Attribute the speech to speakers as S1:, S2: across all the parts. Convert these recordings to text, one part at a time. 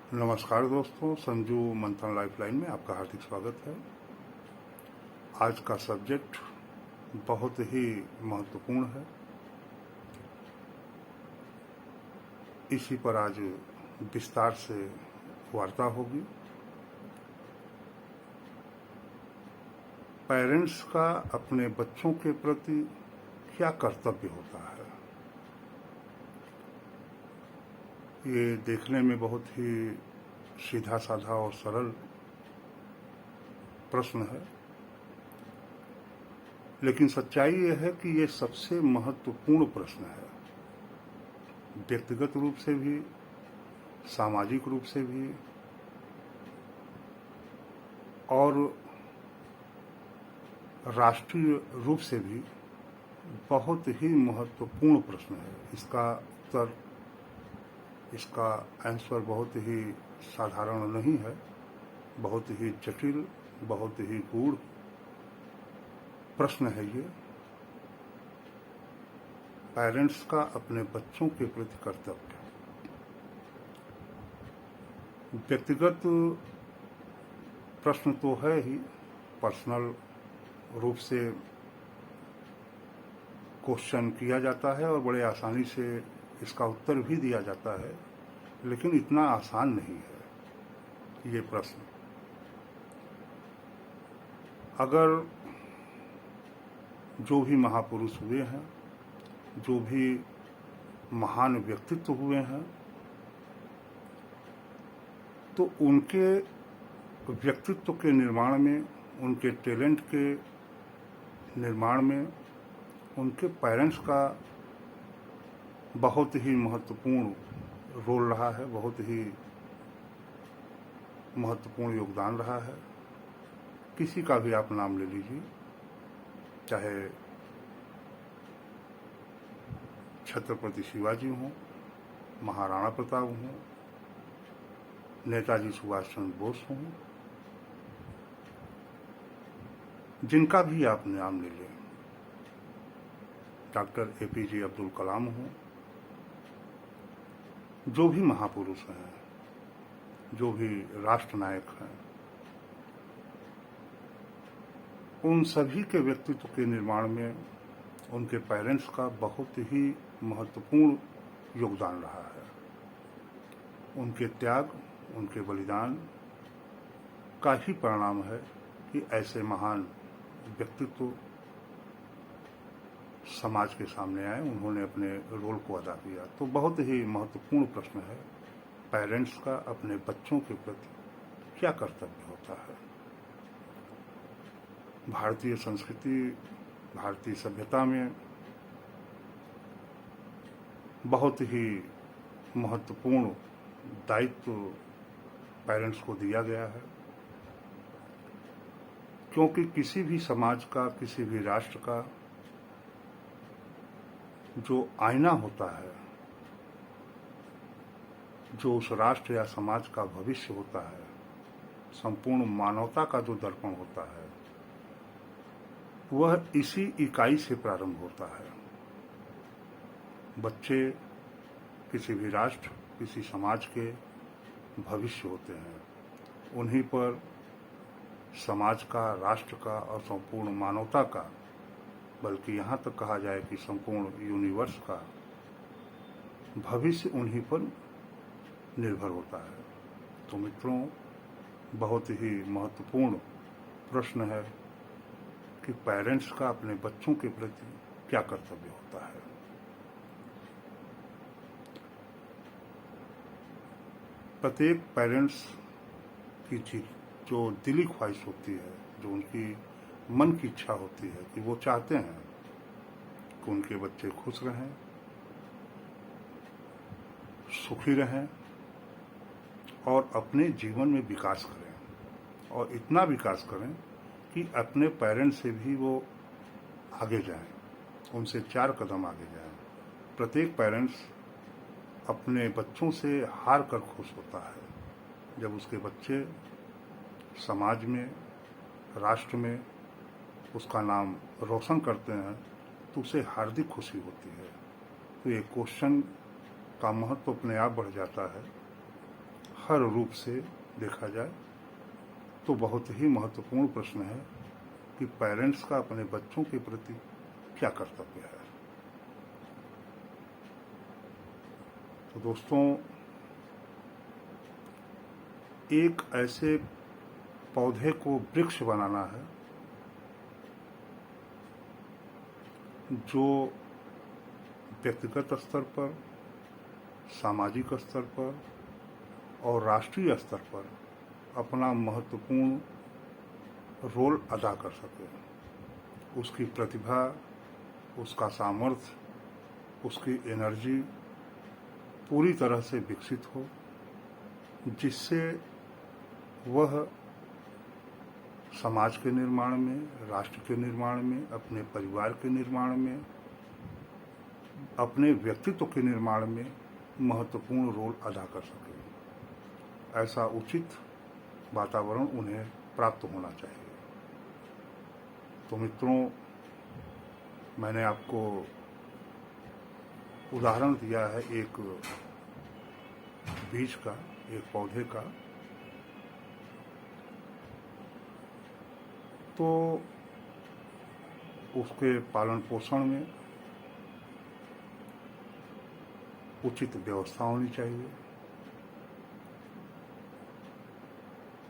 S1: नमस्कार दोस्तों, संजू मंथन लाइफलाइन में आपका हार्दिक स्वागत है। आज का सब्जेक्ट बहुत ही महत्वपूर्ण है। इसी पर आज विस्तार से वार्ता होगी। पेरेंट्स का अपने बच्चों के प्रति क्या कर्तव्य होता है, ये देखने में बहुत ही सीधा साधा और सरल प्रश्न है, लेकिन सच्चाई यह है कि ये सबसे महत्वपूर्ण प्रश्न है। व्यक्तिगत रूप से भी, सामाजिक रूप से भी और राष्ट्रीय रूप से भी बहुत ही महत्वपूर्ण प्रश्न है। इसका उत्तर, इसका आंसर बहुत ही साधारण नहीं है, बहुत ही जटिल, बहुत ही गूढ़ प्रश्न है ये। पेरेंट्स का अपने बच्चों के प्रति कर्तव्य। व्यक्तिगत प्रश्न तो है ही, पर्सनल रूप से क्वेश्चन किया जाता है और बड़े आसानी से इसका उत्तर भी दिया जाता है, लेकिन इतना आसान नहीं है ये प्रश्न। अगर जो भी महापुरुष हुए हैं, जो भी महान व्यक्तित्व हुए हैं, तो उनके व्यक्तित्व के निर्माण में, उनके टैलेंट के निर्माण में उनके पेरेंट्स का बहुत ही महत्वपूर्ण रोल रहा है, बहुत ही महत्वपूर्ण योगदान रहा है। किसी का भी आप नाम ले लीजिए, चाहे छत्रपति शिवाजी हों, महाराणा प्रताप हों, नेताजी सुभाष चंद्र बोस हों, जिनका भी आप नाम ले लें, डॉक्टर APJ अब्दुल कलाम हों, जो भी महापुरुष हैं, जो भी राष्ट्र नायक हैं, उन सभी के व्यक्तित्व के निर्माण में उनके पेरेंट्स का बहुत ही महत्वपूर्ण योगदान रहा है। उनके त्याग, उनके बलिदान का ही परिणाम है कि ऐसे महान व्यक्तित्व समाज के सामने आए, उन्होंने अपने रोल को अदा किया। तो बहुत ही महत्वपूर्ण प्रश्न है, पेरेंट्स का अपने बच्चों के प्रति क्या कर्तव्य होता है। भारतीय संस्कृति, भारतीय सभ्यता में बहुत ही महत्वपूर्ण दायित्व पेरेंट्स को दिया गया है, क्योंकि किसी भी समाज का, किसी भी राष्ट्र का जो आईना होता है, जो उस राष्ट्र या समाज का भविष्य होता है, संपूर्ण मानवता का जो दर्पण होता है, वह इसी इकाई से प्रारंभ होता है। बच्चे किसी भी राष्ट्र, किसी समाज के भविष्य होते हैं। उन्हीं पर समाज का, राष्ट्र का और संपूर्ण मानवता का, बल्कि यहाँ तक कहा जाए कि संपूर्ण यूनिवर्स का भविष्य उन्हीं पर निर्भर होता है। तो मित्रों, बहुत ही महत्वपूर्ण प्रश्न है कि पेरेंट्स का अपने बच्चों के प्रति क्या कर्तव्य होता है। प्रत्येक पेरेंट्स की जो दिली ख्वाहिश होती है, जो उनकी मन की इच्छा होती है कि वो चाहते हैं कि उनके बच्चे खुश रहें, सुखी रहें और अपने जीवन में विकास करें, और इतना विकास करें कि अपने पेरेंट्स से भी वो आगे जाएं, उनसे 4 कदम आगे जाएं। प्रत्येक पेरेंट्स अपने बच्चों से हार कर खुश होता है। जब उसके बच्चे समाज में, राष्ट्र में उसका नाम रोशन करते हैं, तो उसे हार्दिक खुशी होती है। तो ये क्वेश्चन का महत्व अपने आप बढ़ जाता है। हर रूप से देखा जाए तो बहुत ही महत्वपूर्ण प्रश्न है कि पेरेंट्स का अपने बच्चों के प्रति क्या कर्तव्य है। तो दोस्तों, एक ऐसे पौधे को वृक्ष बनाना है जो व्यक्तिगत स्तर पर, सामाजिक स्तर पर और राष्ट्रीय स्तर पर अपना महत्वपूर्ण रोल अदा कर सके। उसकी प्रतिभा, उसका सामर्थ्य, उसकी एनर्जी पूरी तरह से विकसित हो, जिससे वह समाज के निर्माण में, राष्ट्र के निर्माण में, अपने परिवार के निर्माण में, अपने व्यक्तित्व के निर्माण में महत्वपूर्ण रोल अदा कर सके। ऐसा उचित वातावरण उन्हें प्राप्त होना चाहिए। तो मित्रों, मैंने आपको उदाहरण दिया है एक बीज का, एक पौधे का। तो उसके पालन पोषण में उचित व्यवस्था होनी चाहिए,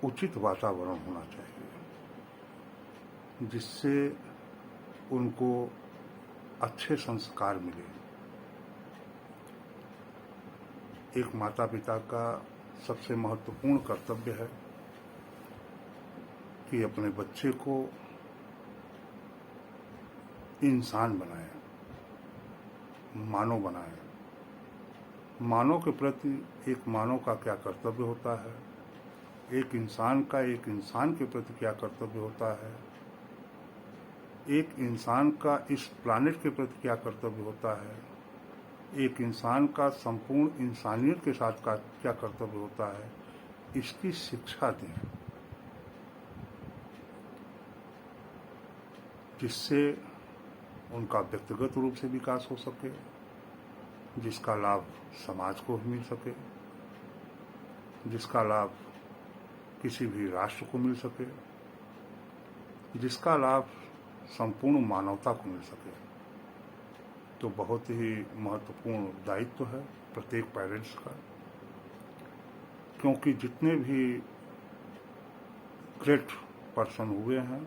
S1: उचित वातावरण होना चाहिए, जिससे उनको अच्छे संस्कार मिले। एक माता पिता का सबसे महत्वपूर्ण कर्तव्य है कि अपने बच्चे को इंसान बनाए, मानव बनाए। मानव के प्रति एक मानव का क्या कर्तव्य होता है, एक इंसान का एक इंसान के प्रति क्या कर्तव्य होता है, एक इंसान का इस प्लानिट के प्रति क्या कर्तव्य होता है, एक इंसान का संपूर्ण इंसानियत के साथ का क्या कर्तव्य होता है, इसकी शिक्षा दें, जिससे उनका व्यक्तिगत रूप से विकास हो सके, जिसका लाभ समाज को मिल सके, जिसका लाभ किसी भी राष्ट्र को मिल सके, जिसका लाभ संपूर्ण मानवता को मिल सके। तो बहुत ही महत्वपूर्ण दायित्व है प्रत्येक पेरेंट्स का, क्योंकि जितने भी ग्रेट पर्सन हुए हैं,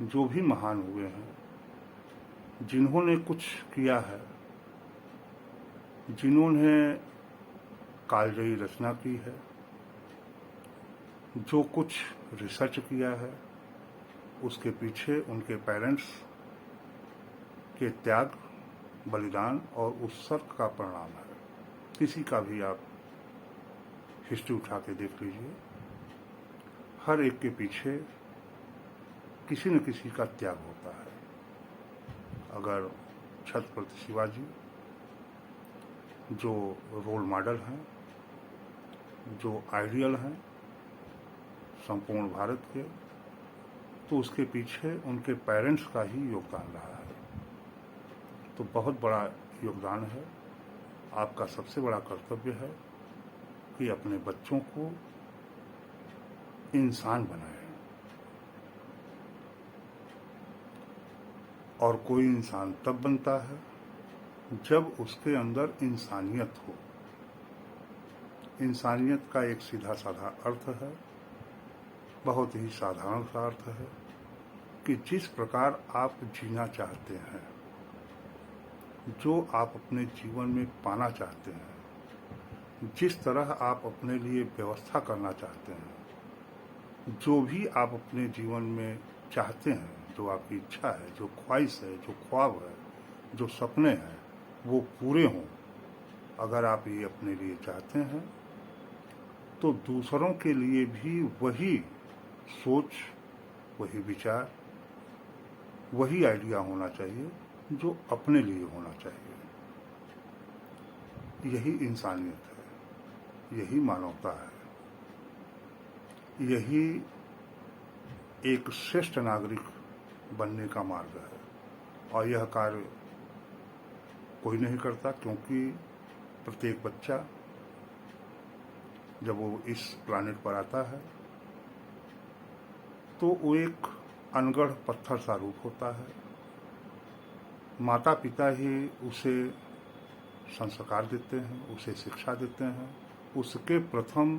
S1: जो भी महान हुए हैं, जिन्होंने कुछ किया है, जिन्होंने कालजयी रचना की है, जो कुछ रिसर्च किया है, उसके पीछे उनके पेरेंट्स के त्याग, बलिदान और उत्सर्ग का परिणाम है। किसी का भी आप हिस्ट्री उठा के देख लीजिए, हर एक के पीछे किसी न किसी का त्याग होता है। अगर छत्रपति शिवाजी जो रोल मॉडल हैं, जो आइडियल हैं संपूर्ण भारत के, तो उसके पीछे उनके पेरेंट्स का ही योगदान रहा है। तो बहुत बड़ा योगदान है। आपका सबसे बड़ा कर्तव्य है कि अपने बच्चों को इंसान बनाएं। और कोई इंसान तब बनता है जब उसके अंदर इंसानियत हो। इंसानियत का एक सीधा साधा अर्थ है, बहुत ही साधारण सा अर्थ है कि जिस प्रकार आप जीना चाहते हैं, जो आप अपने जीवन में पाना चाहते हैं, जिस तरह आप अपने लिए व्यवस्था करना चाहते हैं, जो भी आप अपने जीवन में चाहते हैं, जो आपकी इच्छा है, जो ख्वाहिश है, जो ख्वाब है, जो सपने हैं, वो पूरे हों। अगर आप ये अपने लिए चाहते हैं तो दूसरों के लिए भी वही सोच, वही विचार, वही आइडिया होना चाहिए जो अपने लिए होना चाहिए। यही इंसानियत है, यही मानवता है, यही एक श्रेष्ठ नागरिक बनने का मार्ग है। और यह कार्य कोई नहीं करता, क्योंकि प्रत्येक बच्चा जब वो इस प्लानिट पर आता है तो वो एक अनगढ़ पत्थर सा रूप होता है। माता पिता ही उसे संस्कार देते हैं, उसे शिक्षा देते हैं, उसके प्रथम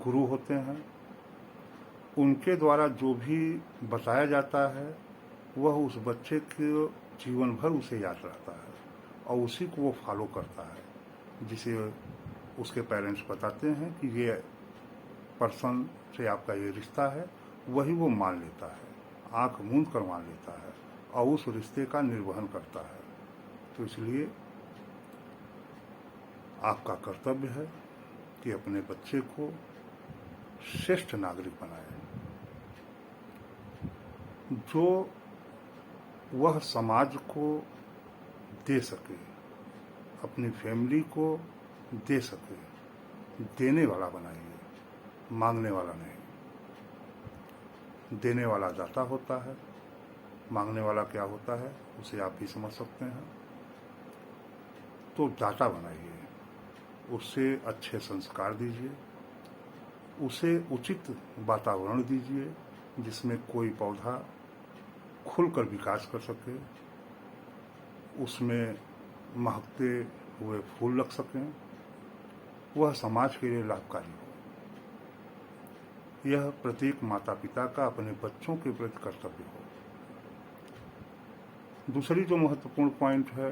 S1: गुरु होते हैं। उनके द्वारा जो भी बताया जाता है वह उस बच्चे के जीवन भर उसे याद रहता है और उसी को वो फॉलो करता है, जिसे उसके पेरेंट्स बताते हैं कि ये पर्सन से आपका ये रिश्ता है, वही वो मान लेता है, आंख मूंद कर मान लेता है और उस रिश्ते का निर्वहन करता है। तो इसलिए आपका कर्तव्य है कि अपने बच्चे को श्रेष्ठ नागरिक बनाएं, जो वह समाज को दे सके, अपनी फैमिली को दे सके। देने वाला बनाइए, मांगने वाला नहीं। देने वाला दाता होता है, मांगने वाला क्या होता है उसे आप भी समझ सकते हैं। तो दाता बनाइए, उससे अच्छे संस्कार दीजिए, उसे उचित वातावरण दीजिए जिसमें कोई पौधा खुलकर विकास कर सके, उसमें महकते हुए फूल लग सकें, वह समाज के लिए लाभकारी हो। यह प्रत्येक माता पिता का अपने बच्चों के प्रति कर्तव्य हो। दूसरी जो महत्वपूर्ण पॉइंट है,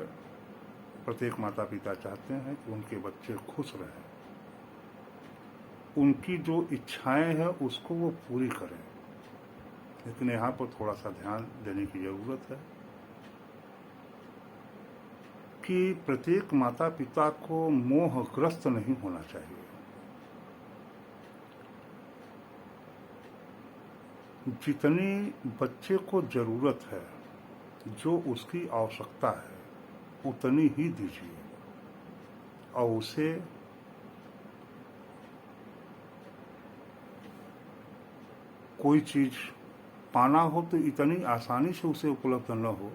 S1: प्रत्येक माता पिता चाहते हैं कि उनके बच्चे खुश रहें, उनकी जो इच्छाएं हैं उसको वो पूरी करें। लेकिन यहाँ पर थोड़ा सा ध्यान देने की जरूरत है कि प्रत्येक माता पिता को मोहग्रस्त नहीं होना चाहिए। जितनी बच्चे को जरूरत है, जो उसकी आवश्यकता है, उतनी ही दीजिए और उसे कोई चीज पाना हो तो इतनी आसानी से उसे उपलब्ध न हो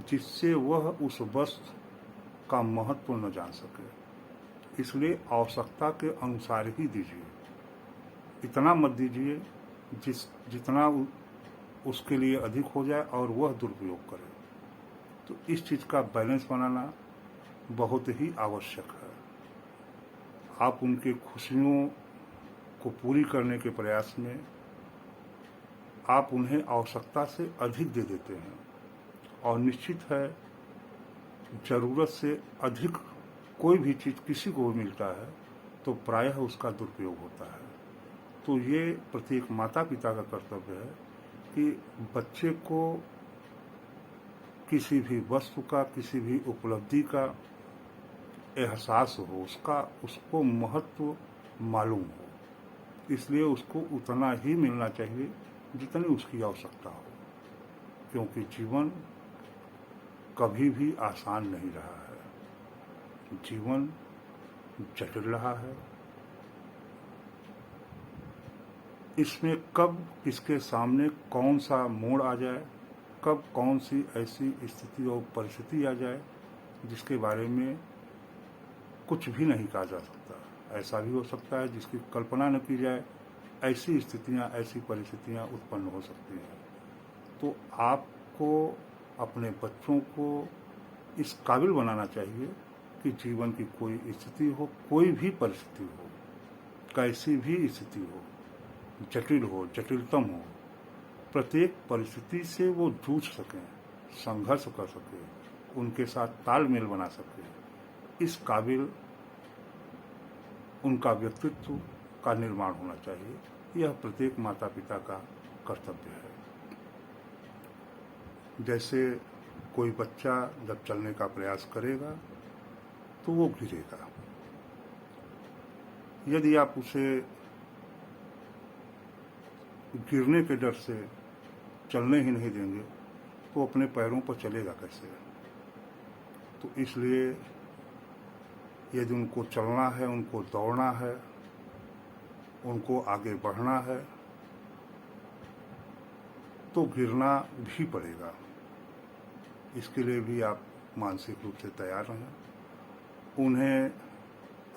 S1: जिससे वह उस वस्तु का महत्व न जान सके। इसलिए आवश्यकता के अनुसार ही दीजिए, इतना मत दीजिए जितना उसके लिए अधिक हो जाए और वह दुरुपयोग करे। तो इस चीज का बैलेंस बनाना बहुत ही आवश्यक है। आप उनके खुशियों को पूरी करने के प्रयास में आप उन्हें आवश्यकता से अधिक दे देते हैं और निश्चित है जरूरत से अधिक कोई भी चीज किसी को मिलता है तो प्रायः उसका दुरुपयोग होता है। तो ये प्रत्येक माता पिता का कर्तव्य है कि बच्चे को किसी भी वस्तु का, किसी भी उपलब्धि का एहसास हो, उसको महत्व मालूम हो। इसलिए उसको उतना ही मिलना चाहिए जितनी उसकी आवश्यकता हो, क्योंकि जीवन कभी भी आसान नहीं रहा है। जीवन जटिल रहा है। इसमें कब किसके सामने कौन सा मोड़ आ जाए, कब कौन सी ऐसी स्थिति और परिस्थिति आ जाए जिसके बारे में कुछ भी नहीं कहा जा सकता। ऐसा भी हो सकता है जिसकी कल्पना न की जाए, ऐसी स्थितियां, ऐसी परिस्थितियां उत्पन्न हो सकती हैं। तो आपको अपने बच्चों को इस काबिल बनाना चाहिए कि जीवन की कोई स्थिति हो, कोई भी परिस्थिति हो, कैसी भी स्थिति हो, जटिल हो, जटिलतम हो, प्रत्येक परिस्थिति से वो जूझ सकें, संघर्ष कर सकें, उनके साथ तालमेल बना सकें। इस काबिल उनका व्यक्तित्व का निर्माण होना चाहिए। यह प्रत्येक माता पिता का कर्तव्य है। जैसे कोई बच्चा जब चलने का प्रयास करेगा तो वो गिरेगा। यदि आप उसे गिरने के डर से चलने ही नहीं देंगे तो अपने पैरों पर चलेगा कैसे। तो इसलिए यदि उनको चलना है, उनको दौड़ना है, उनको आगे बढ़ना है तो गिरना भी पड़ेगा। इसके लिए भी आप मानसिक रूप से तैयार रहें। उन्हें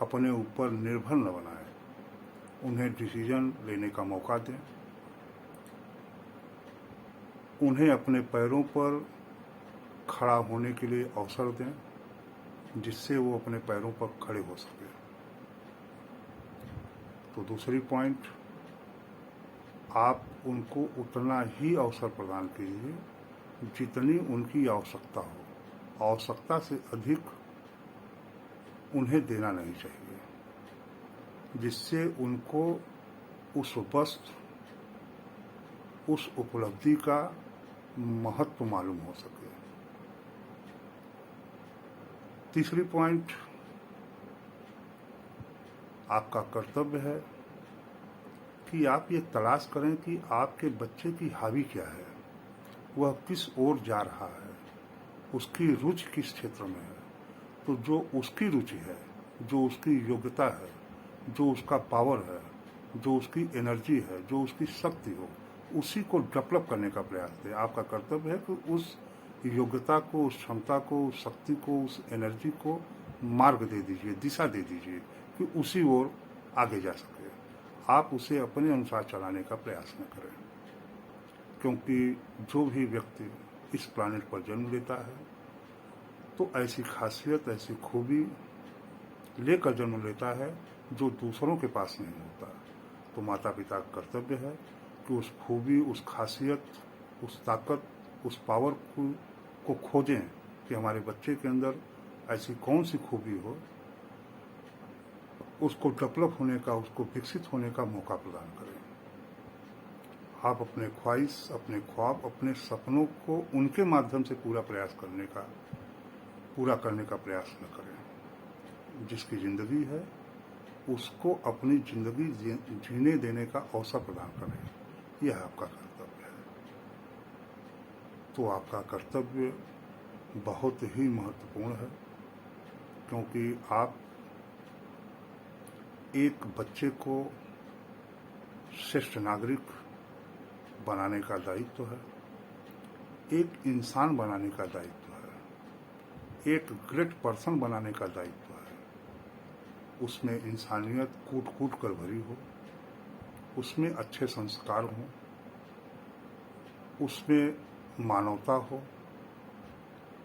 S1: अपने ऊपर निर्भर न बनाएं, उन्हें डिसीजन लेने का मौका दें, उन्हें अपने पैरों पर खड़ा होने के लिए अवसर दें, जिससे वो अपने पैरों पर खड़े हो सके। तो दूसरी पॉइंट, आप उनको उतना ही अवसर प्रदान कीजिए जितनी उनकी आवश्यकता हो। आवश्यकता से अधिक उन्हें देना नहीं चाहिए, जिससे उनको उस वस्तु, उस उपलब्धि का महत्व मालूम हो सके। तीसरी पॉइंट, आपका कर्तव्य है कि आप ये तलाश करें कि आपके बच्चे की हॉबी क्या है, वह किस ओर जा रहा है, उसकी रुचि किस क्षेत्र में है। तो जो उसकी रुचि है, जो उसकी योग्यता है, जो उसका पावर है, जो उसकी एनर्जी है, जो उसकी शक्ति हो, उसी को डेवलप करने का प्रयास करें। आपका कर्तव्य है कि उस योग्यता को, उस क्षमता को, उस शक्ति को, उस एनर्जी को मार्ग दे दीजिए, दिशा दे दीजिए कि उसी ओर आगे जा सके। आप उसे अपने अनुसार चलाने का प्रयास न करें, क्योंकि जो भी व्यक्ति इस प्लानेट पर जन्म लेता है तो ऐसी खासियत, ऐसी खूबी लेकर जन्म लेता है जो दूसरों के पास नहीं होता। तो माता पिता का कर्तव्य है कि उस खूबी, उस खासियत, उस ताकत, उस पावर को खोजें कि हमारे बच्चे के अंदर ऐसी कौन सी खूबी हो, उसको डेवलप होने का, उसको विकसित होने का मौका प्रदान करें। आप अपने ख्वाहिश, अपने ख्वाब, अपने सपनों को उनके माध्यम से पूरा करने का प्रयास न करें। जिसकी जिंदगी है उसको अपनी जिंदगी जीने देने का अवसर प्रदान करें। यह आपका कर्तव्य है। तो आपका कर्तव्य बहुत ही महत्वपूर्ण है, क्योंकि आप एक बच्चे को श्रेष्ठ नागरिक बनाने का दायित्व है, एक इंसान बनाने का दायित्व है, एक ग्रेट पर्सन बनाने का दायित्व है। उसमें इंसानियत कूट कूट कर भरी हो, उसमें अच्छे संस्कार हों, उसमें मानवता हो,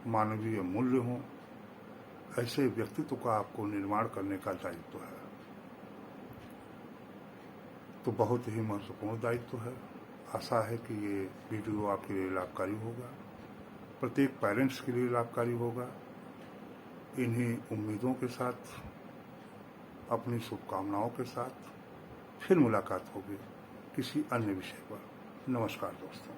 S1: मानवीय मूल्य हों। ऐसे व्यक्तित्व का आपको निर्माण करने का दायित्व है। तो बहुत ही महत्वपूर्ण दायित्व है। आशा है कि ये वीडियो आपके लिए लाभकारी होगा, प्रत्येक पेरेंट्स के लिए लाभकारी होगा। इन्हीं उम्मीदों के साथ, अपनी शुभकामनाओं के साथ फिर मुलाकात होगी किसी अन्य विषय पर। नमस्कार दोस्तों।